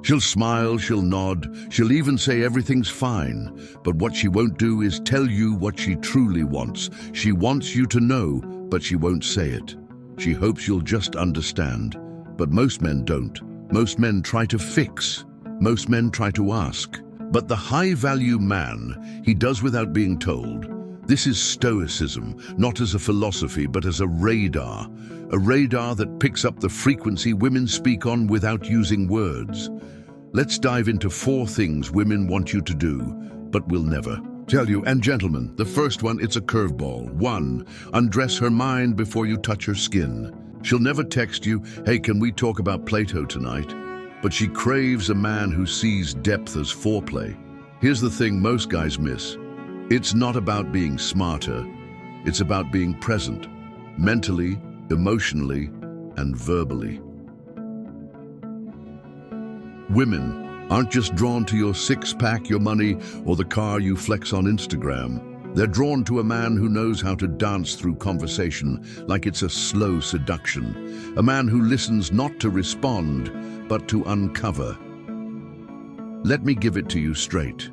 She'll smile, she'll nod, she'll even say everything's fine. But what she won't do is tell you what she truly wants. She wants you to know, but she won't say it. She hopes you'll just understand. But most men don't. Most men try to fix. Most men try to ask. But the high-value man, he does without being told. This is Stoicism, not as a philosophy, but as a radar that picks up the frequency women speak on without using words. Let's dive into 4 things women want you to do, but will never tell you. And gentlemen, the first one, it's a curveball. 1, undress her mind before you touch her skin. She'll never text you, hey, can we talk about Plato tonight? But she craves a man who sees depth as foreplay. Here's the thing most guys miss. It's not about being smarter. It's about being present, mentally, emotionally, and verbally. Women aren't just drawn to your six-pack, your money, or the car you flex on Instagram. They're drawn to a man who knows how to dance through conversation like it's a slow seduction. A man who listens not to respond, but to uncover. Let me give it to you straight.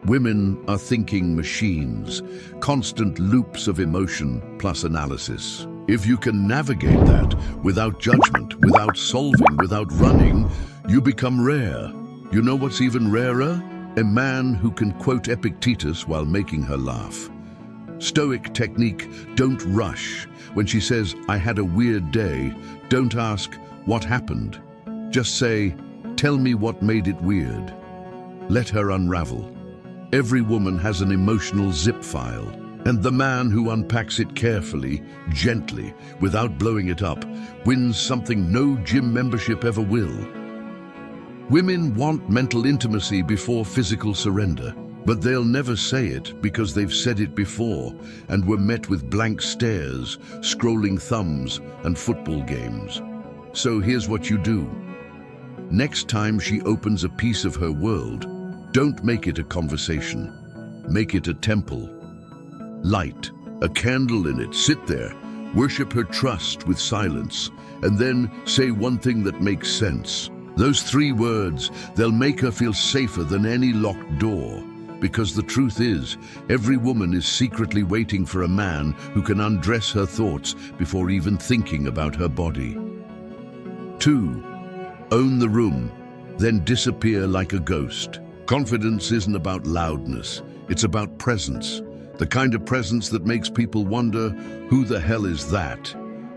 Women are thinking machines, constant loops of emotion plus analysis. If you can navigate that without judgment, without solving, without running, you become rare. You know what's even rarer? A man who can quote Epictetus while making her laugh. Stoic technique, don't rush. When she says, I had a weird day, don't ask, what happened? Just say, tell me what made it weird. Let her unravel. Every woman has an emotional zip file, and the man who unpacks it carefully, gently, without blowing it up, wins something no gym membership ever will. Women want mental intimacy before physical surrender, but they'll never say it because they've said it before and were met with blank stares, scrolling thumbs, and football games. So here's what you do. Next time she opens a piece of her world, don't make it a conversation. Make it a temple. Light a candle in it, sit there, worship her trust with silence, and then say one thing that makes sense. Those 3 words, they'll make her feel safer than any locked door. Because the truth is, every woman is secretly waiting for a man who can undress her thoughts before even thinking about her body. 2, own the room, then disappear like a ghost. Confidence isn't about loudness, it's about presence. The kind of presence that makes people wonder, who the hell is that?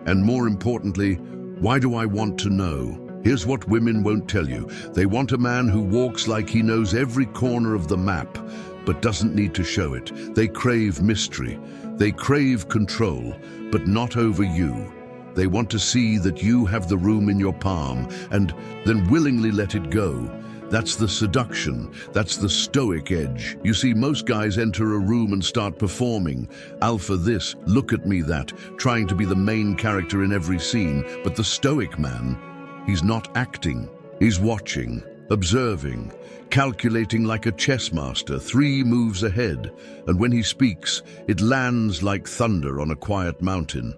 And more importantly, why do I want to know? Here's what women won't tell you. They want a man who walks like he knows every corner of the map, but doesn't need to show it. They crave mystery. They crave control, but not over you. They want to see that you have the room in your palm, and then willingly let it go. That's the seduction. That's the Stoic edge. You see, most guys enter a room and start performing. Alpha this, look at me that, trying to be the main character in every scene. But the Stoic man, he's not acting. He's watching, observing, calculating like a chess master, 3 moves ahead. And when he speaks, it lands like thunder on a quiet mountain.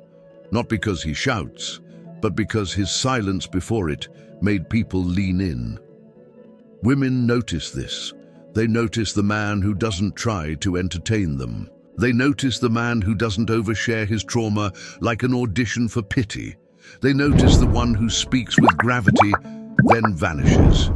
Not because he shouts, but because his silence before it made people lean in. Women notice this. They notice the man who doesn't try to entertain them. They notice the man who doesn't overshare his trauma like an audition for pity. They notice the one who speaks with gravity, then vanishes.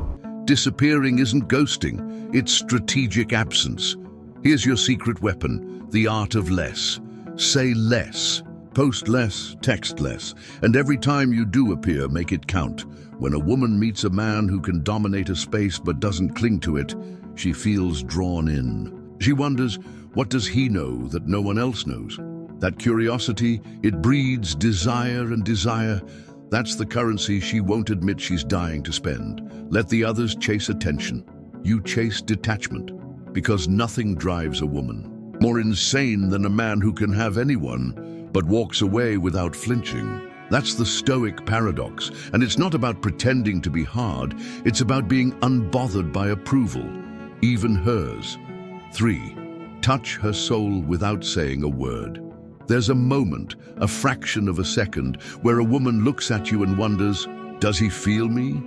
Disappearing isn't ghosting, it's strategic absence. Here's your secret weapon, the art of less. Say less. Post less, text less, and every time you do appear, make it count. When a woman meets a man who can dominate a space but doesn't cling to it, she feels drawn in. She wonders, what does he know that no one else knows? That curiosity, it breeds desire, and desire, that's the currency she won't admit she's dying to spend. Let the others chase attention. You chase detachment, because nothing drives a woman more insane than a man who can have anyone, but walks away without flinching. That's the Stoic paradox, and it's not about pretending to be hard, it's about being unbothered by approval, even hers. 3, touch her soul without saying a word. There's a moment, a fraction of a second, where a woman looks at you and wonders, does he feel me?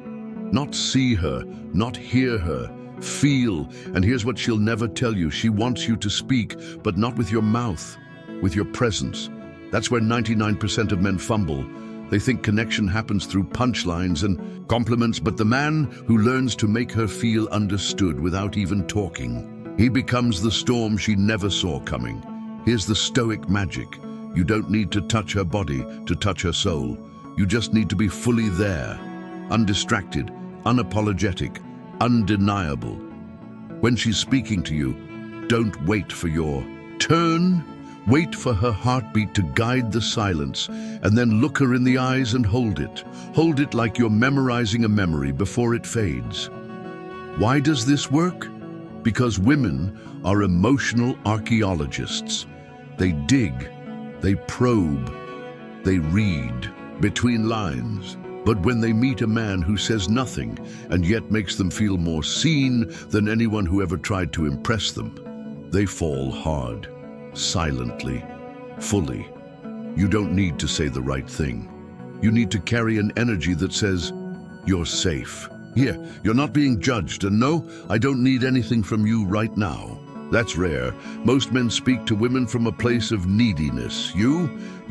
Not see her, not hear her. Feel, and here's what she'll never tell you. She wants you to speak, but not with your mouth, with your presence. That's where 99% of men fumble. They think connection happens through punchlines and compliments, but the man who learns to make her feel understood without even talking, he becomes the storm she never saw coming. Here's the Stoic magic. You don't need to touch her body to touch her soul. You just need to be fully there, undistracted, unapologetic, undeniable. When she's speaking to you, don't wait for your turn. Wait for her heartbeat to guide the silence, and then look her in the eyes and hold it. Hold it like you're memorizing a memory before it fades. Why does this work? Because women are emotional archaeologists. They dig, they probe, they read between lines. But when they meet a man who says nothing and yet makes them feel more seen than anyone who ever tried to impress them, they fall hard, silently, fully. You don't need to say the right thing. You need to carry an energy that says, you're safe. Here, you're not being judged, and no, I don't need anything from you right now. That's rare. Most men speak to women from a place of neediness. You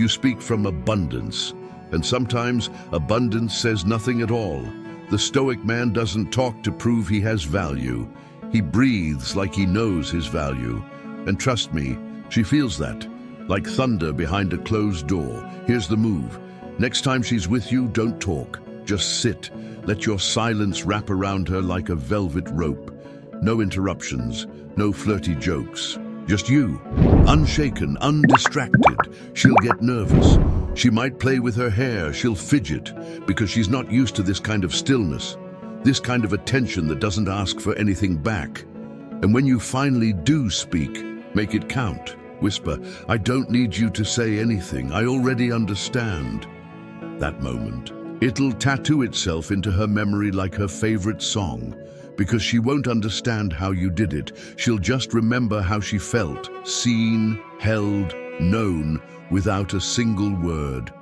speak from abundance. And sometimes abundance says nothing at all. The Stoic man doesn't talk to prove he has value. He breathes like he knows his value. And trust me, she feels that, like thunder behind a closed door. Here's the move. Next time she's with you, don't talk. Just sit. Let your silence wrap around her like a velvet rope. No interruptions, no flirty jokes. Just you, unshaken, undistracted. She'll get nervous. She might play with her hair, she'll fidget, because she's not used to this kind of stillness, this kind of attention that doesn't ask for anything back. And when you finally do speak, make it count. Whisper, I don't need you to say anything, I already understand. That moment, it'll tattoo itself into her memory like her favorite song, because she won't understand how you did it. She'll just remember how she felt, seen, held, known, without a single word.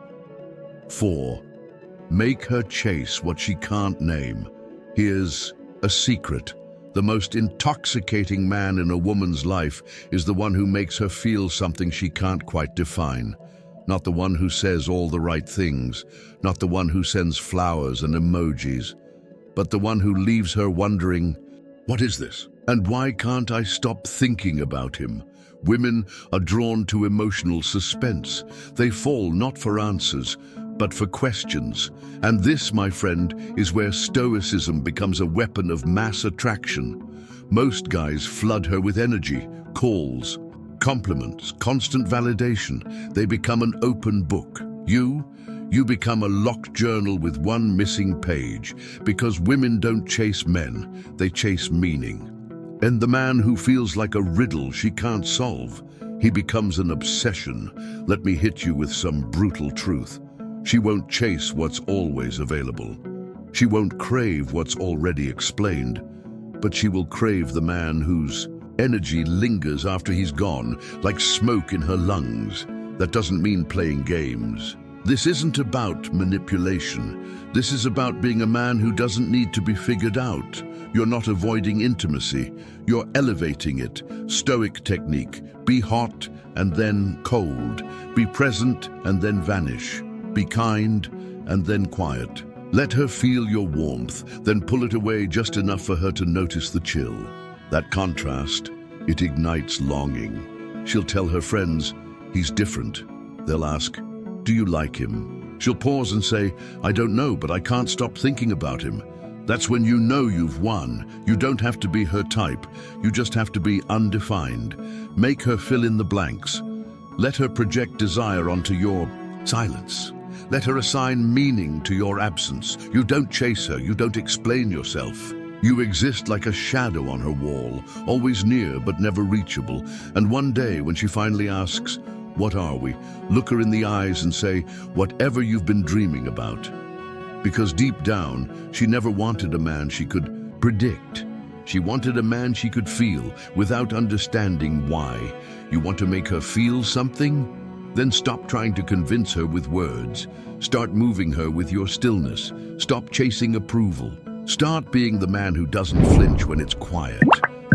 4. Make her chase what she can't name. Here's a secret. The most intoxicating man in a woman's life is the one who makes her feel something she can't quite define. Not the one who says all the right things, not the one who sends flowers and emojis, but the one who leaves her wondering, what is this? And why can't I stop thinking about him? Women are drawn to emotional suspense. They fall not for answers, but for questions. And this, my friend, is where Stoicism becomes a weapon of mass attraction. Most guys flood her with energy, calls, compliments, constant validation. They become an open book. You become a locked journal with one missing page, because women don't chase men, they chase meaning. And the man who feels like a riddle she can't solve, he becomes an obsession. Let me hit you with some brutal truth. She won't chase what's always available. She won't crave what's already explained, but she will crave the man whose energy lingers after he's gone, like smoke in her lungs. That doesn't mean playing games. This isn't about manipulation. This is about being a man who doesn't need to be figured out. You're not avoiding intimacy, you're elevating it. Stoic technique. Be hot and then cold. Be present and then vanish. Be kind and then quiet. Let her feel your warmth, then pull it away just enough for her to notice the chill. That contrast, it ignites longing. She'll tell her friends, he's different. They'll ask, do you like him? She'll pause and say, I don't know, but I can't stop thinking about him. That's when you know you've won. You don't have to be her type. You just have to be undefined. Make her fill in the blanks. Let her project desire onto your silence. Let her assign meaning to your absence. You don't chase her. You don't explain yourself. You exist like a shadow on her wall, always near but never reachable. And one day when she finally asks, what are we? Look her in the eyes and say, whatever you've been dreaming about. Because deep down, she never wanted a man she could predict. She wanted a man she could feel without understanding why. You want to make her feel something? Then stop trying to convince her with words. Start moving her with your stillness. Stop chasing approval. Start being the man who doesn't flinch when it's quiet,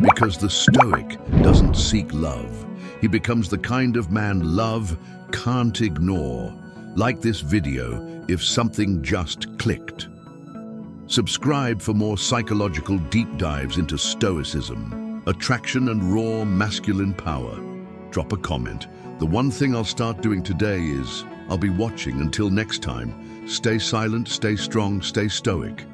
because the Stoic doesn't seek love. He becomes the kind of man love can't ignore. Like this video if something just clicked. Subscribe for more psychological deep dives into Stoicism, attraction and raw masculine power. Drop a comment. The one thing I'll start doing today is, I'll be watching. Until next time, stay silent, stay strong, stay stoic.